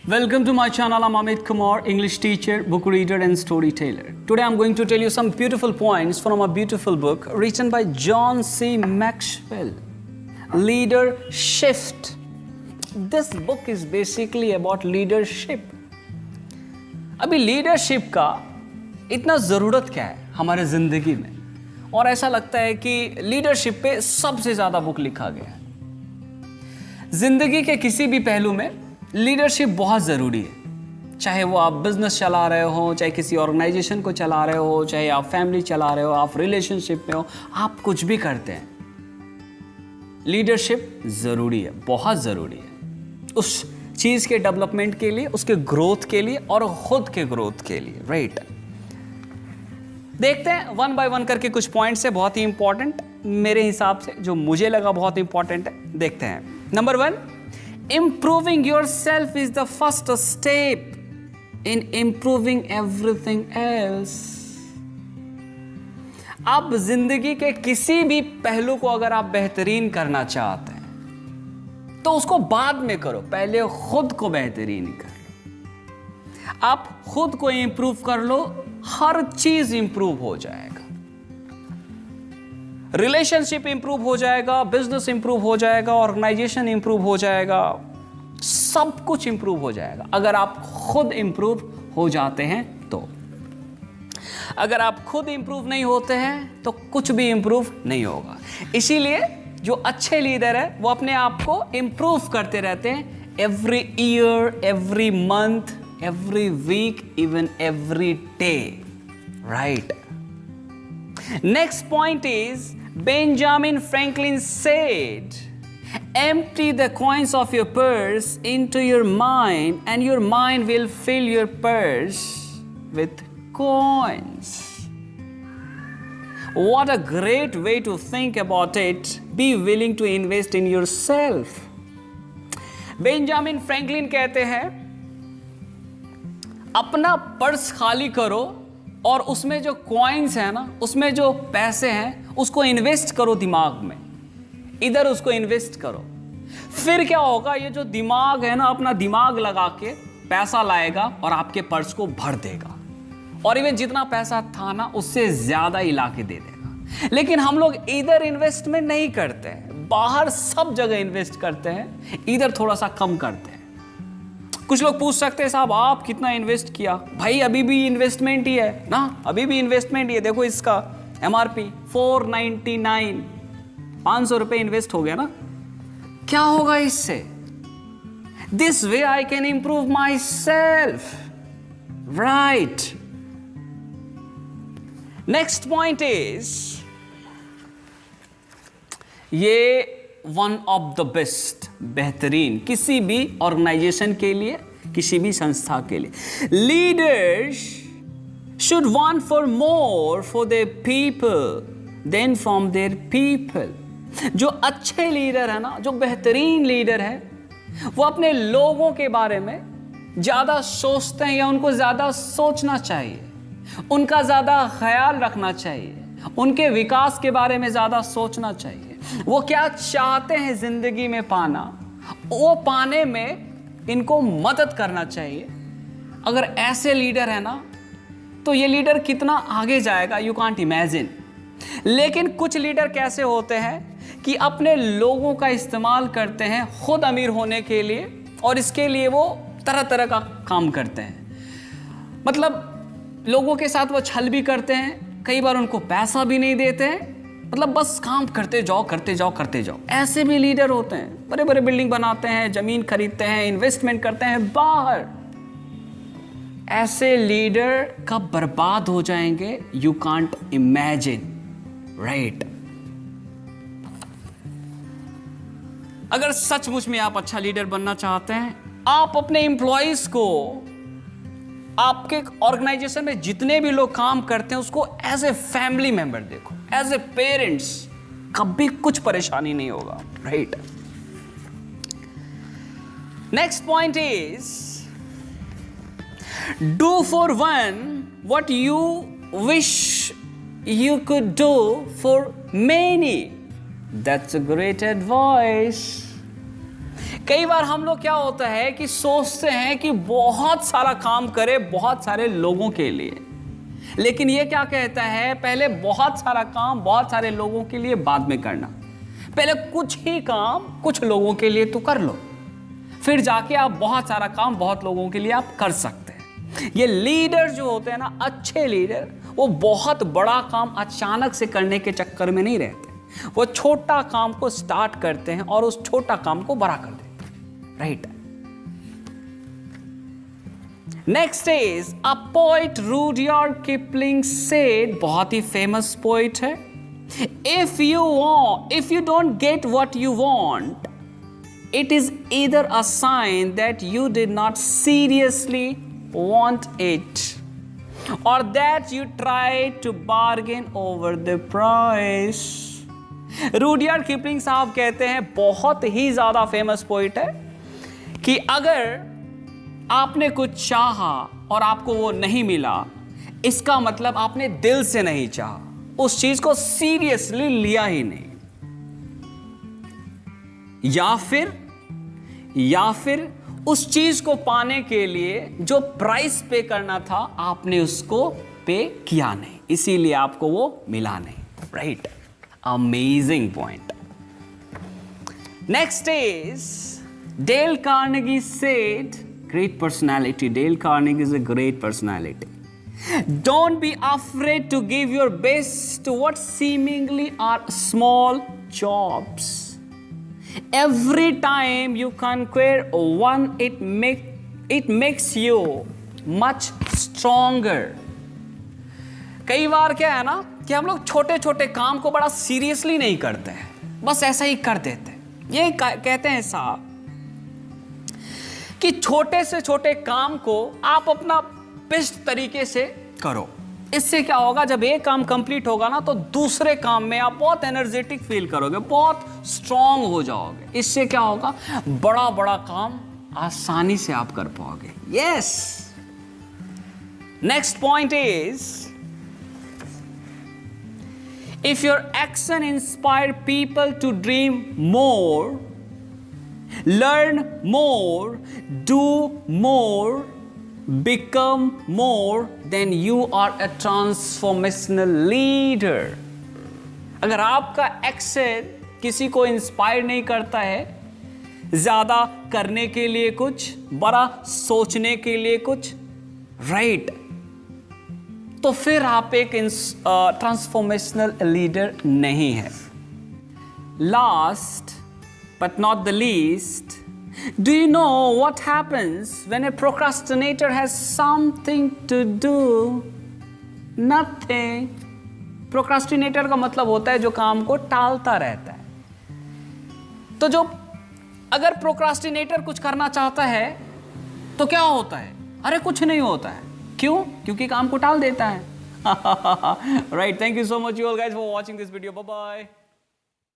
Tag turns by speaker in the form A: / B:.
A: Welcome to my channel. I'm Amit Kumar, English teacher, book reader and storyteller. Today I'm going to tell you some beautiful points from a beautiful book written by John C. Maxwell, Leader Shift. This book is basically about leadership. अभी leadership का इतना ज़रूरत क्या है हमारे ज़िंदगी में, और ऐसा लगता है कि लीडरशिप पे सबसे ज़्यादा बुक लिखा गया है। ज़िंदगी के किसी भी पहलू में लीडरशिप बहुत ज़रूरी है, चाहे वो आप बिजनेस चला रहे हो, चाहे किसी ऑर्गेनाइजेशन को चला रहे हो, चाहे आप फैमिली चला रहे हो, आप रिलेशनशिप में हो, आप कुछ भी करते हैं, लीडरशिप ज़रूरी है, बहुत ज़रूरी है उस चीज़ के डेवलपमेंट के लिए, उसके ग्रोथ के लिए और खुद के ग्रोथ के लिए, राइट। देखते हैं वन बाय वन करके कुछ पॉइंट्स है बहुत ही इंपॉर्टेंट मेरे हिसाब से, जो मुझे लगा बहुत इंपॉर्टेंट है। देखते हैं। Number 1, improving yourself is the first step in improving everything else. आप जिंदगी के किसी भी पहलू को अगर आप बेहतरीन करना चाहते हैं तो उसको बाद में करो, पहले खुद को बेहतरीन कर लो। आप खुद को इंप्रूव कर लो, हर चीज इंप्रूव हो जाएगा। रिलेशनशिप इंप्रूव हो जाएगा, बिजनेस इंप्रूव हो जाएगा, ऑर्गेनाइजेशन इंप्रूव हो जाएगा, सब कुछ इंप्रूव हो जाएगा अगर आप खुद इंप्रूव हो जाते हैं तो। अगर आप खुद इंप्रूव नहीं होते हैं तो कुछ भी इंप्रूव नहीं होगा। इसीलिए जो अच्छे लीडर है वो अपने आप को इंप्रूव करते रहते हैं, every year, every month, every week, even every day, right. Next point is Benjamin Franklin said, empty the coins of your purse into your mind and your mind will fill your purse with coins. What a great way to think about it. Be willing to invest in yourself. Benjamin Franklin कहते हैं, अपना purse खाली करो और उसमें जो coins है ना, उसमें जो पैसे हैं उसको इन्वेस्ट करो दिमाग में, इधर उसको इन्वेस्ट करो। फिर क्या होगा, ये जो दिमाग है ना, अपना दिमाग लगा के पैसा लाएगा और आपके पर्स को भर देगा, और इवन जितना पैसा था ना उससे ज्यादा ही ला के दे देगा। लेकिन हम लोग इधर इन्वेस्टमेंट नहीं करते हैं, बाहर सब जगह इन्वेस्ट करते हैं, इधर थोड़ा सा कम करते हैं। कुछ लोग पूछ सकते हैं साहब आप कितना इन्वेस्ट किया? भाई अभी भी इन्वेस्टमेंट ही है ना, अभी भी इन्वेस्टमेंट ही है। देखो इसका MRP 499, 500 रुपए इन्वेस्ट हो गया ना, क्या होगा इससे? This way I can improve my self, right. Next point is, ये वन ऑफ द बेस्ट, बेहतरीन किसी भी ऑर्गेनाइजेशन के लिए, किसी भी संस्था के लिए, leaders should want for more for their people than from their people. जो अच्छे लीडर है ना, जो बेहतरीन लीडर है, वो अपने लोगों के बारे में ज़्यादा सोचते हैं, या उनको ज़्यादा सोचना चाहिए, उनका ज़्यादा ख्याल रखना चाहिए, उनके विकास के बारे में ज़्यादा सोचना चाहिए। वो क्या चाहते हैं ज़िंदगी में पाना, वो पाने में इनको मदद करना चाहिए। अगर ऐसे लीडर है ना तो ये लीडर कितना आगे जाएगा, यू कांट इमेजिन। लेकिन कुछ लीडर कैसे होते हैं कि अपने लोगों का इस्तेमाल करते हैं खुद अमीर होने के लिए, और इसके लिए वो तरह तरह का काम करते हैं। मतलब लोगों के साथ वो छल भी करते हैं, कई बार उनको पैसा भी नहीं देते हैं, मतलब बस काम करते जाओ करते जाओ करते जाओ। ऐसे भी लीडर होते हैं, बड़े बड़े बिल्डिंग बनाते हैं, जमीन खरीदते हैं, इन्वेस्टमेंट करते हैं बाहर। ऐसे लीडर कब बर्बाद हो जाएंगे, यू कांट इमेजिन, राइट। अगर सचमुच में आप अच्छा लीडर बनना चाहते हैं, आप अपने एम्प्लॉइज को, आपके ऑर्गेनाइजेशन में जितने भी लोग काम करते हैं, उसको एज ए फैमिली मेंबर देखो, एज ए पेरेंट्स। कभी कुछ परेशानी नहीं होगा, right. Next point is, do for one what you wish you could do for many. That's a great advice. कई बार हम लोग क्या होता है कि सोचते हैं कि बहुत सारा काम करें बहुत सारे लोगों के लिए, लेकिन ये क्या कहता है, पहले बहुत सारा काम बहुत सारे लोगों के लिए बाद में करना। पहले कुछ ही काम कुछ लोगों के लिए तो कर लो, फिर जाके आप बहुत सारा काम बहुत लोगों के लिए आप कर सकते हैं। ये लीडर जो होते हैं ना, अच्छे लीडर, वो बहुत बड़ा काम अचानक से करने के चक्कर में नहीं रहते, वो छोटा काम को स्टार्ट करते हैं और उस छोटा काम को बड़ा कर देते हैं, right. Next is a poet Rudyard Kipling said, बहुत ही फेमस पोइट है, if you don't get what you want, it is either a sign that you did not seriously want it or that you tried to bargain over the price। Rudyard Kipling साहब कहते हैं, बहुत ही ज्यादा famous poet है, कि अगर आपने कुछ चाहा और आपको वो नहीं मिला, इसका मतलब आपने दिल से नहीं चाहा, उस चीज को सीरियसली लिया ही नहीं, या फिर उस चीज को पाने के लिए जो प्राइस पे करना था आपने उसको पे किया नहीं, इसीलिए आपको वो मिला नहीं, right. Amazing point. Next is Dale Carnegie said, great personality, Dale Carnegie is a great personality, don't be afraid to give your best to what seemingly are small jobs. Every time you conquer one, it makes you much stronger। कई बार क्या है ना कि हम लोग छोटे छोटे काम को बड़ा सीरियसली नहीं करते हैं, बस ऐसा ही कर देते हैं। ये कहते हैं साहब कि छोटे से छोटे काम को आप अपना बेस्ट तरीके से करो, इससे क्या होगा, जब एक काम कंप्लीट होगा ना तो दूसरे काम में आप बहुत एनर्जेटिक फील करोगे, बहुत स्ट्रांग हो जाओगे। इससे क्या होगा, बड़ा बड़ा काम आसानी से आप कर पाओगे। Yes. Next point is, if your action inspire people to dream more, learn more, do more, become more, then you are a transformational leader। अगर आपका एक्शन किसी को इंस्पायर नहीं करता है ज्यादा करने के लिए कुछ, बड़ा सोचने के लिए कुछ, राइट, तो फिर आप एक ट्रांसफॉर्मेशनल लीडर नहीं है। Last but not the least, do you know what happens when a procrastinator has something to do? Nothing। Procrastinator का मतलब होता है जो काम को टालता रहता है। तो जो अगर procrastinator कुछ करना चाहता है तो क्या होता है, अरे कुछ नहीं होता है। क्यों? क्योंकि काम को टाल देता है। Right, thank you so much you all guys for watching this video. Bye bye।